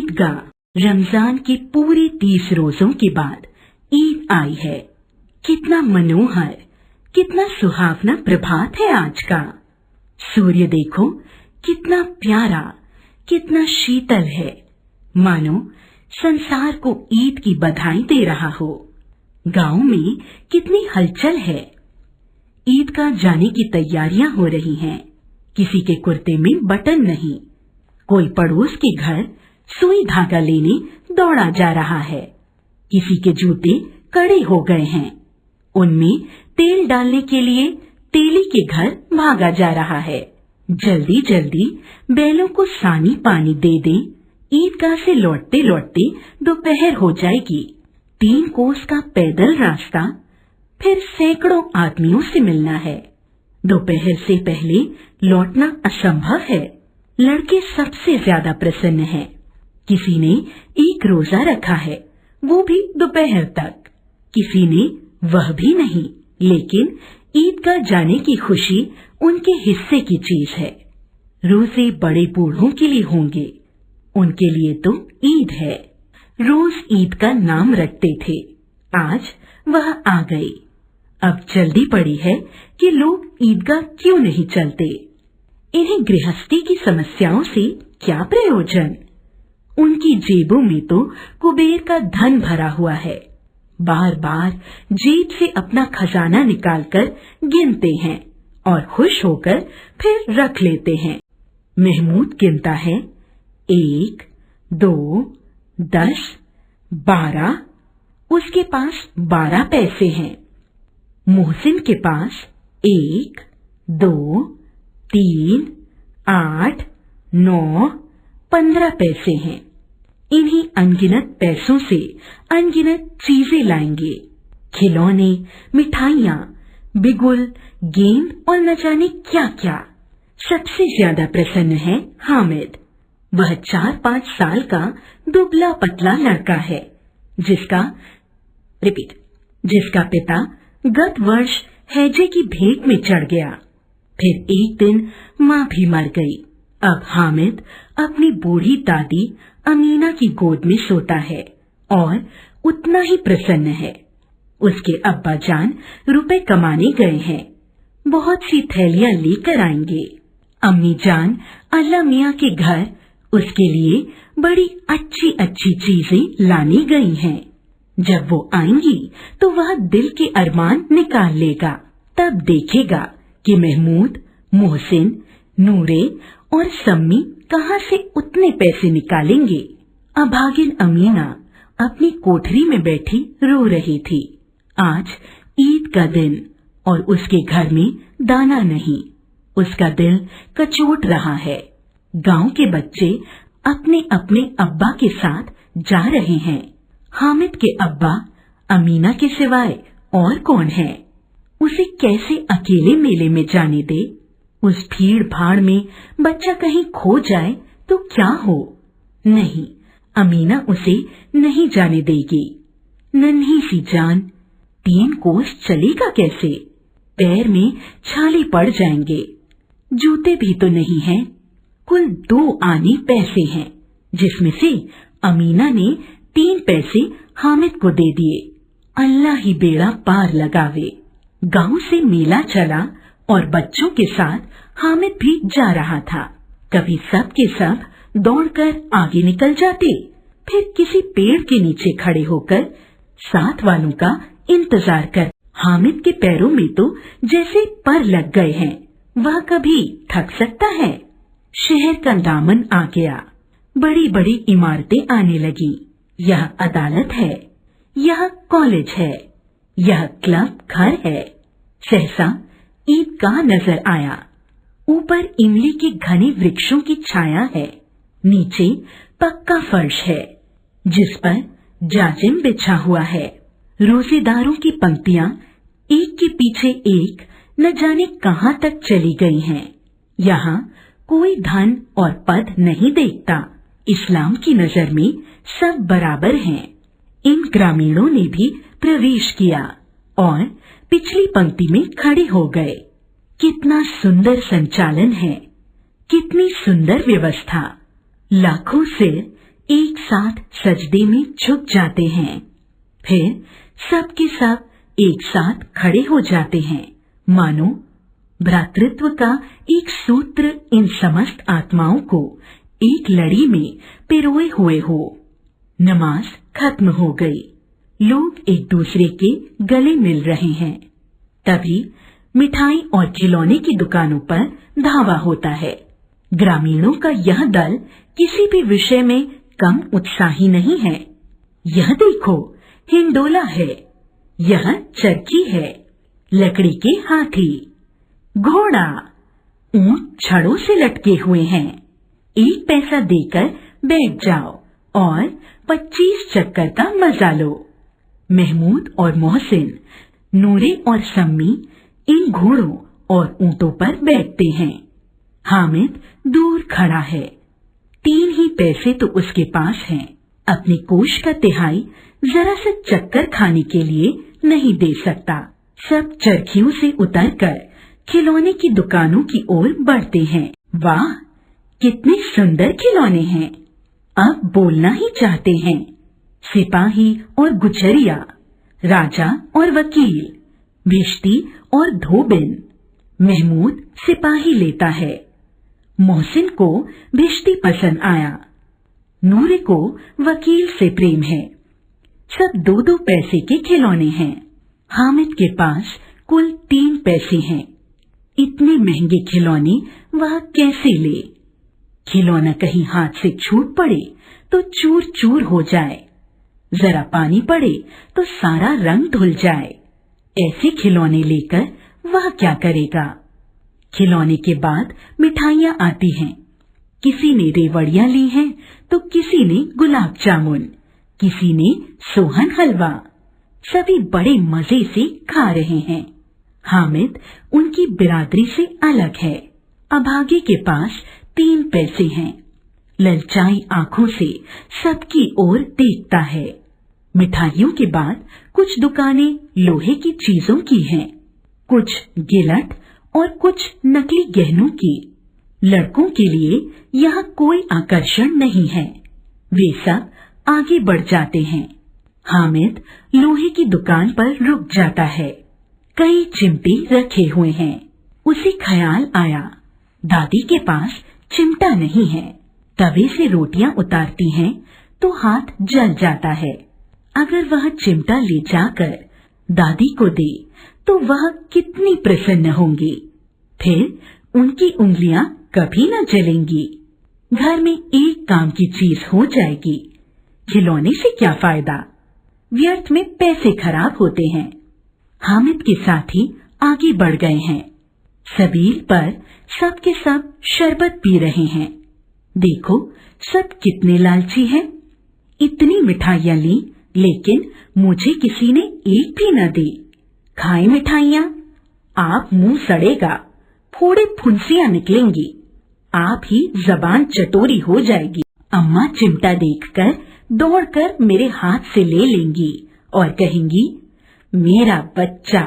ईदगाह। रमजान के पूरे 30 रोजों के बाद ईद आई है। कितना मनोहर, कितना सुहावना प्रभात है आज का। सूर्य देखो कितना प्यारा, कितना शीतल है, मानो संसार को ईद की बधाई दे रहा हो। गांव में कितनी हलचल है। ईदगाह जाने की तैयारियां हो रही हैं। किसी के कुर्ते में बटन नहीं। कोई पड़ोस के घर सुई धागा लेने दौड़ा जा रहा है। किसी के जूते कड़े हो गए हैं। उनमें तेल डालने के लिए तेली के घर भागा जा रहा है। जल्दी जल्दी बैलों को सानी पानी दे दें। ईदगाह से लौटते लौटते दोपहर हो जाएगी। 3 कोस का पैदल रास्ता, फिर सैकड़ों आदमियों से मिलना है। दोपहर से पहले लौटना असंभव है। लड़के सबसे ज्यादा प्रसन्न हैं। किसी ने 1 रोजा रखा है, वो भी दोपहर तक। किसी ने वह भी नहीं, लेकिन ईदगाह जाने की खुशी उनके हिस्से की चीज है। रोजे बड़े बूढ़ों के लिए होंगे, उनके लिए तो ईद है। रोज ईद का नाम रखते थे, आज वह आ गई। अब जल्दी पड़ी है कि लोग ईदगाह क्यों नहीं चलते। इन्हें गृहस्थी की समस्याओं से क्या प्रयोजन। उनकी जेबों में तो कुबेर का धन भरा हुआ है। बार बार जेब से अपना खजाना निकालकर गिनते हैं और खुश होकर फिर रख लेते हैं। महमूद गिनता है 1, 2, 10, 12। उसके पास 12 पैसे हैं। मोहसिन के पास 1, 2, 3, 8, 9, 15 पैसे हैं। इन्हीं अनगिनत पैसों से अनगिनत चीजें लाएंगे। खिलौने, मिठाइयाँ, बिगुल, गेंद और न जाने क्या क्या। सबसे ज्यादा प्रसन्न है हामिद। वह 4-5 साल का दुबला पतला लड़का है, जिसका पिता गत वर्ष हैजे की भेंट में चढ़ गया। फिर एक दिन माँ भी मर गई। अब हामिद अपनी बूढ़ी दादी अमीना की गोद में सोता है और उतना ही प्रसन्न है। उसके अब्बा जान रुपए कमाने गए हैं। बहुत सी थैलियां लेकर आएंगे। अम्मी जान अल्लाह मियाँ के घर उसके लिए बड़ी अच्छी अच्छी चीजें लाने गई हैं। जब वो आएंगी तो वह दिल के अरमान निकाल लेगा। तब देखेगा कि महमूद, मोहसिन, नूरे और सम्मी कहाँ से उतने पैसे निकालेंगे। अभागिन अमीना अपनी कोठरी में बैठी रो रही थी। आज ईद का दिन और उसके घर में दाना नहीं। उसका दिल कचोट रहा है। गांव के बच्चे अपने अपने अब्बा के साथ जा रहे हैं। हामिद के अब्बा अमीना के सिवाय और कौन है। उसे कैसे अकेले मेले में जाने दे। उस भीड़ भाड़ में बच्चा कहीं खो जाए तो क्या हो। नहीं, अमीना उसे नहीं जाने देगी। नन्ही सी जान 3 कोस चलेगा कैसे। पैर में छाले पड़ जाएंगे। जूते भी तो नहीं हैं। कुल 2 आने पैसे हैं, जिसमें से अमीना ने 3 पैसे हामिद को दे दिए। अल्लाह ही बेड़ा पार लगावे। गांव से मेला चला और बच्चों के साथ हामिद भी जा रहा था। कभी सब के सब दौड़कर आगे निकल जाते, फिर किसी पेड़ के नीचे खड़े होकर साथ वालों का इंतजार कर। हामिद के पैरों में तो जैसे पर लग गए हैं। वह कभी थक सकता है। शहर का दामन आ गया। बड़ी बड़ी इमारतें आने लगी। यह अदालत है, यह कॉलेज है, यह क्लब घर है। सहसा ईदगाह नजर आया। ऊपर इमली के घने वृक्षों की छाया है। नीचे पक्का फर्श है, जिस पर जाजिम बिछा हुआ है। रोजेदारों की पंक्तियां एक के पीछे एक न जाने कहां तक चली गई हैं। यहाँ कोई धन और पद नहीं देखता। इस्लाम की नजर में सब बराबर हैं। इन ग्रामीणों ने भी प्रवेश किया और पिछली पंक्ति में खड़े हो गए। कितना सुंदर संचालन है, कितनी सुंदर व्यवस्था। लाखों सिर एक साथ सजदे में झुक जाते हैं। फिर सब के सब एक साथ खड़े हो जाते हैं, मानो भ्रातृत्व का एक सूत्र इन समस्त आत्माओं को एक लड़ी में पिरोए हुए हो। नमाज खत्म हो गई। लोग एक दूसरे के गले मिल रहे हैं। तभी मिठाई और खिलौने की दुकानों पर धावा होता है। ग्रामीणों का यह दल किसी भी विषय में कम उत्साही नहीं है। यह देखो, हिंडोला है, यह चरखी है, लकड़ी के हाथी, घोड़ा, ऊंट छड़ों से लटके हुए हैं। 1 पैसा देकर बैठ जाओ और 25 चक्कर का मजा लो। महमूद और मोहसिन, नूरे और सम्मी इन घोड़ों और ऊंटों पर बैठते हैं। हामिद दूर खड़ा है। 3 ही पैसे तो उसके पास हैं। अपने कोष का तिहाई जरा सा चक्कर खाने के लिए नहीं दे सकता। सब चरखियों से उतरकर खिलौने की दुकानों की ओर बढ़ते हैं। वाह, कितने सुंदर खिलौने हैं। अब बोलना ही चाहते हैं। सिपाही और गुजरिया, राजा और वकील, भिश्ती और धोबिन। महमूद सिपाही लेता है। मोहसिन को भिश्ती पसंद आया। नूरे को वकील से प्रेम है। सब 2-2 पैसे के खिलौने हैं। हामिद के पास कुल 3 पैसे हैं। इतने महंगे खिलौने वह कैसे ले? खिलौना कहीं हाथ से छूट पड़े तो चूर चूर हो जाए, जरा पानी पड़े तो सारा रंग धुल जाए। ऐसे खिलौने लेकर वह क्या करेगा? खिलौने के बाद मिठाइयाँ आती हैं। किसी ने रेवड़ियाँ ली हैं तो किसी ने गुलाब जामुन, किसी ने सोहन हलवा। सभी बड़े मजे से खा रहे हैं। हामिद उनकी बिरादरी से अलग है। अभागे के पास 3 पैसे हैं। ललचाई आंखों से सबकी ओर देखता है। मिठाइयों के बाद कुछ दुकानें लोहे की चीजों की हैं, कुछ गिलट और कुछ नकली गहनों की। लड़कों के लिए यहाँ कोई आकर्षण नहीं है। वे सब आगे बढ़ जाते हैं। हामिद लोहे की दुकान पर रुक जाता है। कई चिमटे रखे हुए हैं। उसे ख्याल आया, दादी के पास चिमटा नहीं है। तवे से रोटियां उतारती हैं तो हाथ जल जाता है। अगर वह चिमटा ले जाकर दादी को दे तो वह कितनी प्रसन्न होंगी। फिर उनकी उंगलियां कभी न जलेंगी। घर में एक काम की चीज हो जाएगी। खिलौने से क्या फायदा? व्यर्थ में पैसे खराब होते हैं। हामिद के साथी आगे बढ़ गए हैं। सबील पर सब के सब शरबत पी रहे हैं। देखो, सब कितने लालची हैं। इतनी मिठाइयाँ ली, लेकिन मुझे किसी ने एक भी न दी। खाए मिठाइयाँ, आप मुंह सड़ेगा, फोड़े फुंसियाँ निकलेंगी, आप ही जबान चटोरी हो जाएगी। अम्मा चिमटा देखकर दौड़कर मेरे हाथ से ले लेंगी और कहेंगी, मेरा बच्चा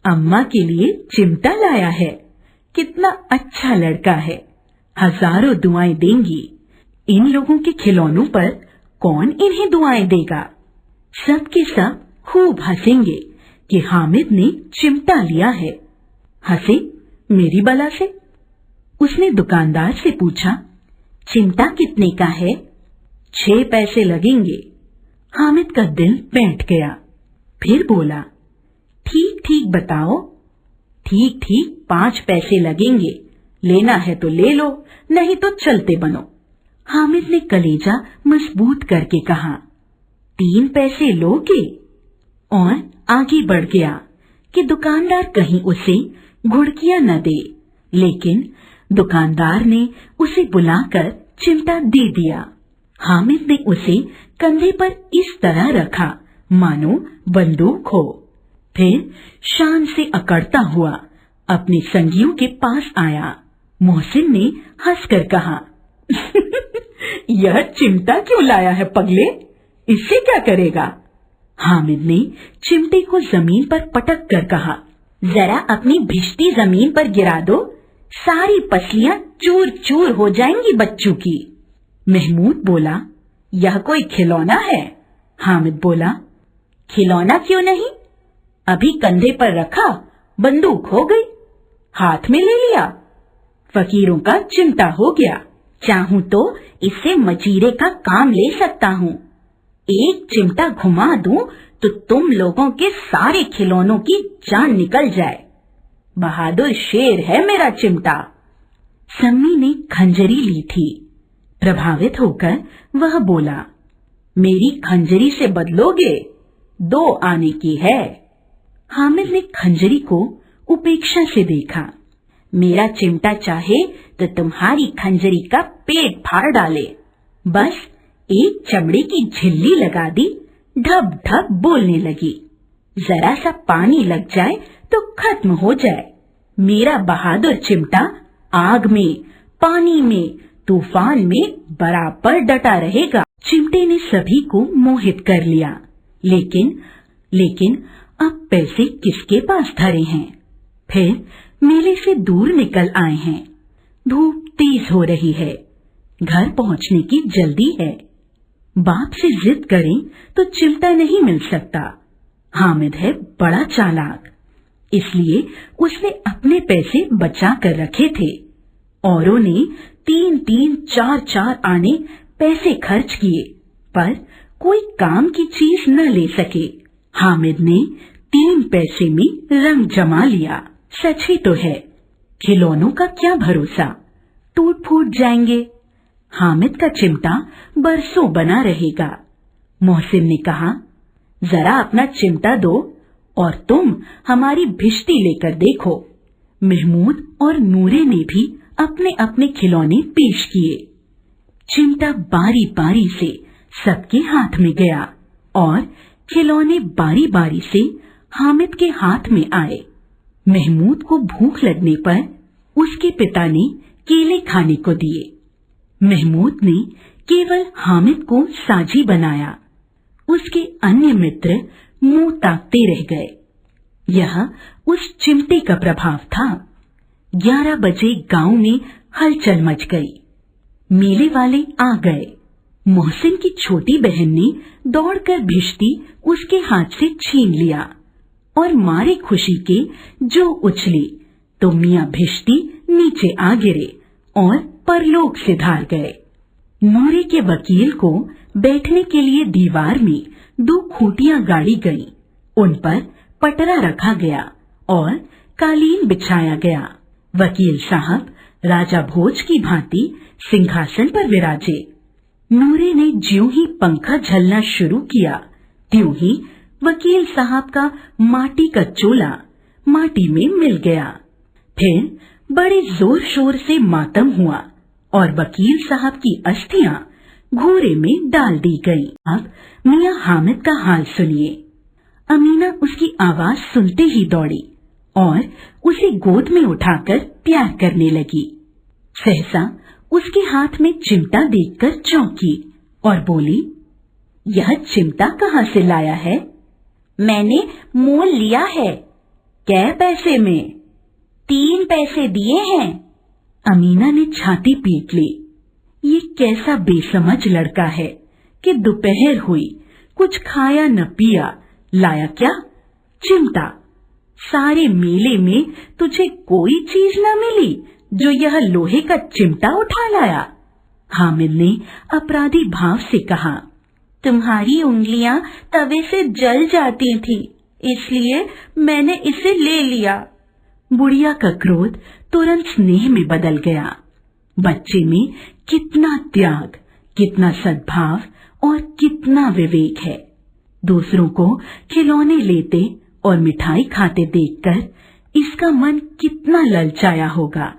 अम्मा के लिए चिमटा लाया है, कितना अच्छा लड़का है। हजारों दुआएं देंगी। इन लोगों के खिलौनों पर कौन इन्हें दुआएं देगा? सब के सब खूब हंसेंगे कि हामिद ने चिमटा लिया है। हंसे मेरी बला से। उसने दुकानदार से पूछा, चिमटा कितने का है? 6 पैसे लगेंगे। हामिद का दिल बैठ गया। फिर बोला, ठीक ठीक बताओ। ठीक ठीक 5 पैसे लगेंगे। लेना है तो ले लो, नहीं तो चलते बनो। हामिद ने कलेजा मजबूत करके कहा, 3 पैसे लोगे? और आगे बढ़ गया कि दुकानदार कहीं उसे घुड़कियां न दे। लेकिन दुकानदार ने उसे बुलाकर चिमटा दे दिया। हामिद ने उसे कंधे पर इस तरह रखा मानो बंदूक हो। फिर शान से अकड़ता हुआ अपने संगियों के पास आया। मोहसिन ने हंसकर कहा, यह चिमटा क्यों लाया है पगले? इससे क्या करेगा? हामिद ने चिमटे को जमीन पर पटक कर कहा, जरा अपनी भिश्ती जमीन पर गिरा दो, सारी पसलियां चूर चूर हो जाएंगी बच्चों की। महमूद बोला, यह कोई खिलौना है? हामिद बोला। खिलौना क्यों नहीं? अभी कंधे पर रखा, बंदूक हो गई, हाथ में ले लिया, फकीरों का चिमटा हो गया। चाहूं तो इससे मजीरे का काम ले सकता हूँ। एक चिमटा घुमा दूं तो तुम लोगों के सारे खिलौनों की जान निकल जाए। बहादुर शेर है मेरा चिमटा। सम्मी ने खंजरी ली थी। प्रभावित होकर वह बोला, मेरी खंजरी से बदलोगे? 2 आने की है। हामिद ने खंजरी को उपेक्षा से देखा। मेरा चिमटा चाहे तो तुम्हारी खंजरी का पेट फाड़ डाले। बस एक चमड़े की झिल्ली लगा दी, ढब ढब बोलने लगी। जरा सा पानी लग जाए तो खत्म हो जाए। मेरा बहादुर चिमटा आग में, पानी में, तूफान में बराबर डटा रहेगा। चिमटे ने सभी को मोहित कर लिया, लेकिन अब पैसे किसके पास धरे हैं? फिर मेले से दूर निकल आए हैं। धूप तेज हो रही है, घर पहुंचने की जल्दी है। बाप से जिद करें तो चिमटा नहीं मिल सकता। हामिद है बड़ा चालाक, इसलिए उसने अपने पैसे बचा कर रखे थे। औरों ने 3-3, 4-4 आने पैसे खर्च किए, पर कोई काम की चीज न ले सके। हामिद ने 3 पैसे में रंग जमा लिया। सच ही तो है, खिलौनों का क्या भरोसा, टूट फूट जाएंगे। हामिद का चिमटा बरसों बना रहेगा। मोहसिन ने कहा, जरा अपना चिमटा दो और तुम हमारी भिश्ती लेकर देखो। महमूद और नूरे ने भी अपने अपने खिलौने पेश किए। चिमटा बारी बारी से सबके हाथ में गया और खिलौने बारी बारी से हामिद के हाथ में आए। महमूद को भूख लगने पर उसके पिता ने केले खाने को दिए। महमूद ने केवल हामिद को साझी बनाया। उसके अन्य मित्र मुंह ताकते रह गए। यह उस चिमटे का प्रभाव था। 11 बजे गांव में हलचल मच गई। मेले वाले आ गए। मोहसिन की छोटी बहन ने दौड़कर भिश्ती उसके हाथ से छीन लिया और मारे खुशी के जो उछली तो मियां भिश्ती नीचे आ गिरे और परलोक से धार गए। नूरे के वकील को बैठने के लिए दीवार में 2 खूंटियां गाड़ी गईं। उन पर पटरा रखा गया और कालीन बिछाया गया। वकील साहब राजा भोज की भांति सिंहासन पर विराजे। नूरे ने ज्यों ही पंखा झलना शुरू किया, त्यों ही वकील साहब का माटी का चोला माटी में मिल गया। फिर बड़े जोर शोर से मातम हुआ और वकील साहब की अस्थियां घूरे में डाल दी गईं। अब मियां हामिद का हाल सुनिए। अमीना उसकी आवाज सुनते ही दौड़ी और उसे गोद में उठाकर प्यार करने लगी। सहसा उसके हाथ में चिमटा देखकर चौंकी और बोली, यह चिमटा कहाँ से लाया है? मैंने मोल लिया है। कै पैसे में? 3 पैसे दिए हैं। अमीना ने छाती पीट ली। ये कैसा बेसमझ लड़का है कि दोपहर हुई, कुछ खाया न पिया, लाया क्या? चिमटा। सारे मेले में तुझे कोई चीज न मिली जो यह लोहे का चिमटा उठा लाया। हामिद ने अपराधी भाव से कहा, तुम्हारी उंगलियां तवे से जल जाती थी, इसलिए मैंने इसे ले लिया। बुढ़िया का क्रोध तुरंत स्नेह में बदल गया। बच्चे में कितना त्याग, कितना सद्भाव और कितना विवेक है। दूसरों को खिलौने लेते और मिठाई खाते देखकर इसका मन कितना ललचाया होगा।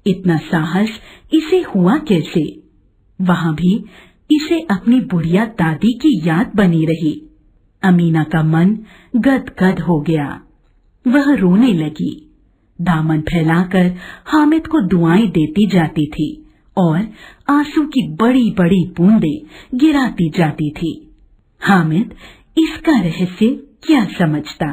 इतना साहस इसे हुआ कैसे? वहां भी इसे अपनी बुढ़िया दादी की याद बनी रही। अमीना का मन गदगद हो गया। वह रोने लगी, दामन फैलाकर हामिद को दुआएं देती जाती थी और आंसू की बड़ी बड़ी बूंदें गिराती जाती थी। हामिद इसका रहस्य क्या समझता?